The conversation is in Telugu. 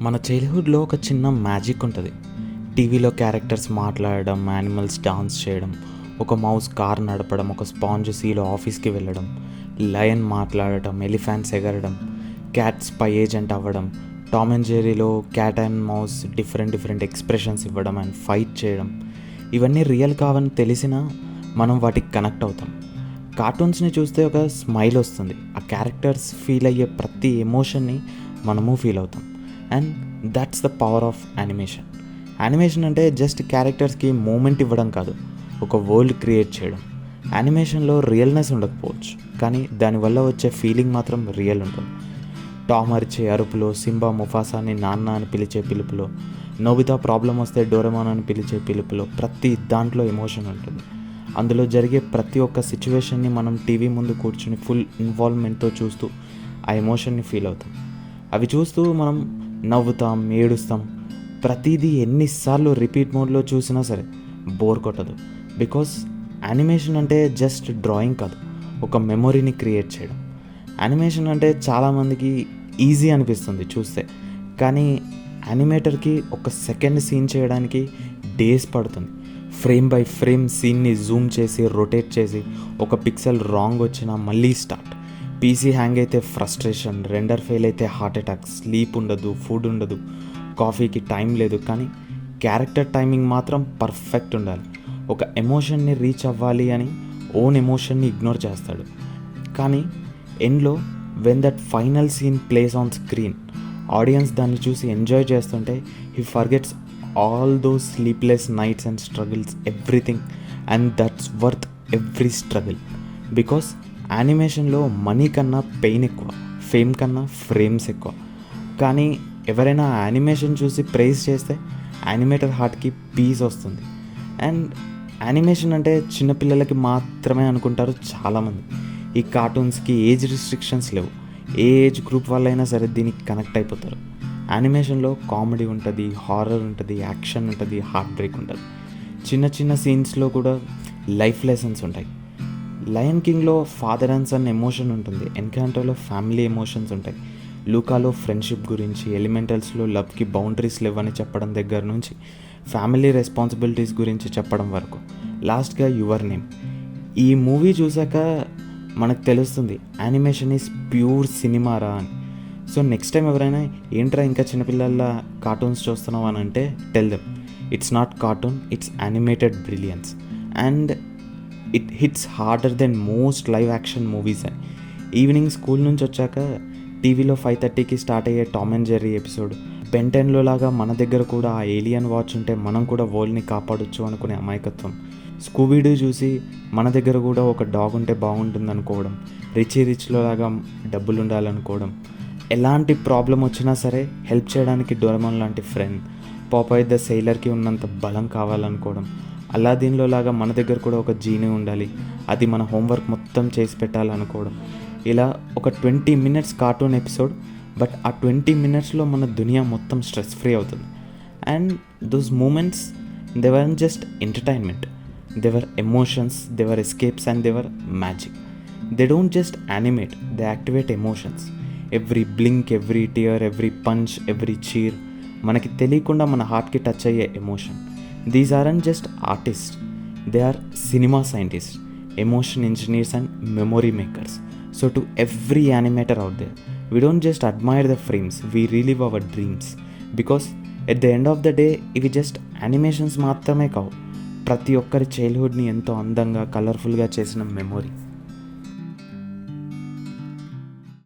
మన చైల్డ్హుడ్లో ఒక చిన్న మ్యాజిక్ ఉంటుంది. టీవీలో క్యారెక్టర్స్ మాట్లాడడం, యానిమల్స్ డాన్స్ చేయడం, ఒక మౌస్ కార్ నడపడం, ఒక స్పాంజ్ సీలో ఆఫీస్కి వెళ్ళడం, లయన్ మాట్లాడటం, ఎలిఫెంట్స్ ఎగరడం, క్యాట్ స్పై ఏజెంట్ అవ్వడం, టామ్ అండ్ జెర్రీలో cat and mouse different expressions ఇవ్వడం అండ్ ఫైట్ చేయడం. ఇవన్నీ రియల్ కావని తెలిసినా మనం వాటికి కనెక్ట్ అవుతాం. కార్టూన్స్ని చూస్తే ఒక స్మైల్ వస్తుంది. ఆ క్యారెక్టర్స్ ఫీల్ అయ్యే ప్రతి ఎమోషన్ని మనము ఫీల్ అవుతాం. And that's the power of animation. Animation అంటే జస్ట్ క్యారెక్టర్స్కి మూమెంట్ ఇవ్వడం కాదు, ఒక వరల్డ్ క్రియేట్ చేయడం. యానిమేషన్లో రియల్నెస్ ఉండకపోవచ్చు, కానీ దానివల్ల వచ్చే ఫీలింగ్ మాత్రం రియల్ ఉంటుంది. టామ్ అరిచే అరుపులో, సింబా ముఫాసాని నాన్న అని పిలిచే పిలుపులో, నోబితా ప్రాబ్లం వస్తే డోరెమాన్ అని పిలిచే పిలుపులో, ప్రతి దాంట్లో ఎమోషన్ ఉంటుంది. అందులో జరిగే ప్రతి ఒక్క సిచ్యువేషన్ని మనం టీవీ ముందు కూర్చుని ఫుల్ ఇన్వాల్వ్మెంట్తో చూస్తూ ఆ ఎమోషన్ని ఫీల్ అవుతాం. అవి చూస్తూ మనం నవ్వుతాం, ఏడుస్తాం. ప్రతిదీ ఎన్నిసార్లు రిపీట్ మోడ్లో చూసినా సరే బోర్ కొట్టదు. బికాస్ యానిమేషన్ అంటే జస్ట్ డ్రాయింగ్ కాదు, ఒక మెమొరీని క్రియేట్ చేయడం. యానిమేషన్ అంటే చాలామందికి ఈజీ అనిపిస్తుంది చూస్తే, కానీ యానిమేటర్కి ఒక సెకండ్ సీన్ చేయడానికి డేస్ పడుతుంది. ఫ్రేమ్ బై ఫ్రేమ్ సీన్ని జూమ్ చేసి, రొటేట్ చేసి, ఒక పిక్సెల్ రాంగ్ వచ్చినా మళ్ళీ స్టార్ట్. పీసీ హ్యాంగ్ అయితే ఫ్రస్ట్రేషన్, రెండర్ ఫెయిల్ అయితే హార్ట్ అటాక్, స్లీప్ ఉండదు, ఫుడ్ ఉండదు, కాఫీకి టైం లేదు. కానీ క్యారెక్టర్ టైమింగ్ మాత్రం పర్ఫెక్ట్ ఉండాలి. ఒక ఎమోషన్ని రీచ్ అవ్వాలి అని ఓన్ ఎమోషన్ని ఇగ్నోర్ చేస్తాడు. కానీ ఎండ్లో when that final scene plays on screen, audience దాన్ని చూసి ఎంజాయ్ చేస్తుంటే he forgets all those sleepless nights and struggles, everything, and that's worth every struggle. Because యానిమేషన్లో మనీ కన్నా పెయిన్ ఎక్కువ, ఫేమ్ కన్నా ఫ్రేమ్స్ ఎక్కువ. కానీ ఎవరైనా యానిమేషన్ చూసి ప్రైజ్ చేస్తే యానిమేటర్ హార్ట్కి పీస్ వస్తుంది. అండ్ యానిమేషన్ అంటే చిన్నపిల్లలకి మాత్రమే అనుకుంటారు చాలామంది. ఈ కార్టూన్స్కి ఏజ్ రిస్ట్రిక్షన్స్ లేవు. ఏ ఏజ్ గ్రూప్ వాళ్ళైనా సరే దీనికి కనెక్ట్ అయిపోతారు. యానిమేషన్లో కామెడీ ఉంటుంది, హారర్ ఉంటుంది, యాక్షన్ ఉంటుంది, హార్ట్ బ్రేక్ ఉంటుంది. చిన్న సీన్స్లో కూడా లైఫ్ లెసన్స్ ఉంటాయి. లయన్ కింగ్లో ఫాదర్ అండ్ సన్ ఎమోషన్ ఉంటుంది. ఎన్కాంటోలో ఫ్యామిలీ ఎమోషన్స్ ఉంటాయి. లూకాలో ఫ్రెండ్షిప్ గురించి, ఎలిమెంటల్స్లో లవ్కి బౌండరీస్ లేవని చెప్పడం దగ్గర నుంచి ఫ్యామిలీ రెస్పాన్సిబిలిటీస్ గురించి చెప్పడం వరకు, లాస్ట్గా యువర్ నేమ్. ఈ మూవీ చూసాక మనకు తెలుస్తుంది యానిమేషన్ ఈజ్ ప్యూర్ సినిమారా అని. సో నెక్స్ట్ టైం ఎవరైనా ఏంట్రా ఇంకా చిన్నపిల్లల కార్టూన్స్ చూస్తున్నావు అని అంటే, tell them it's not cartoon, it's animated brilliance and it hits harder than most live action movies అని. ఈవినింగ్ స్కూల్ నుంచి వచ్చాక టీవీలో 5:30కి స్టార్ట్ అయ్యే Tom and Jerry episode, Ben 10లో లాగా మన దగ్గర కూడా ఆ ఏలియన్ వాచ్ ఉంటే మనం కూడా వరల్డ్ని కాపాడొచ్చు అనుకునే అమాయకత్వం, స్కూబీడూ చూసి మన దగ్గర కూడా ఒక డాగ్ ఉంటే బాగుంటుంది అనుకోవడం, రిచ్లో లాగా డబ్బులు ఉండాలనుకోవడం, ఎలాంటి ప్రాబ్లం వచ్చినా సరే హెల్ప్ చేయడానికి డోరెమాన్ లాంటి ఫ్రెండ్, పాపాయ్ ద సెయిలర్కి ఉన్నంత బలం కావాలనుకోవడం, అలాదీన్లో లాగా మన దగ్గర కూడా ఒక జీని ఉండాలి, అది మన హోంవర్క్ మొత్తం చేసి పెట్టాలనుకోవడం. ఇలా ఒక 20 minutes కార్టూన్ ఎపిసోడ్, బట్ ఆ 20 minutesలో మన దునియా మొత్తం స్ట్రెస్ ఫ్రీ అవుతుంది. And those moments, they were just entertainment, they were emotions, they were escapes and they were magic. They don't just animate, they activate emotions. Every blink, every tear, every punch, every cheer మనకి తెలియకుండా మన హార్ట్కి టచ్ అయ్యే emotion. These aren't just artist, they are cinema scientist, emotion engineers and memory makers. So to every animator out there, we don't just admire the frames, we relieve hour dreams. Because at the end of the day ఇవి జస్ట్ యానిమేషన్స్ మాత్రమే కావు, ప్రతి ఒక్కరి చైల్డ్హుడ్ని ఎంతో అందంగా, కలర్ఫుల్గా చేసిన మెమొరీ.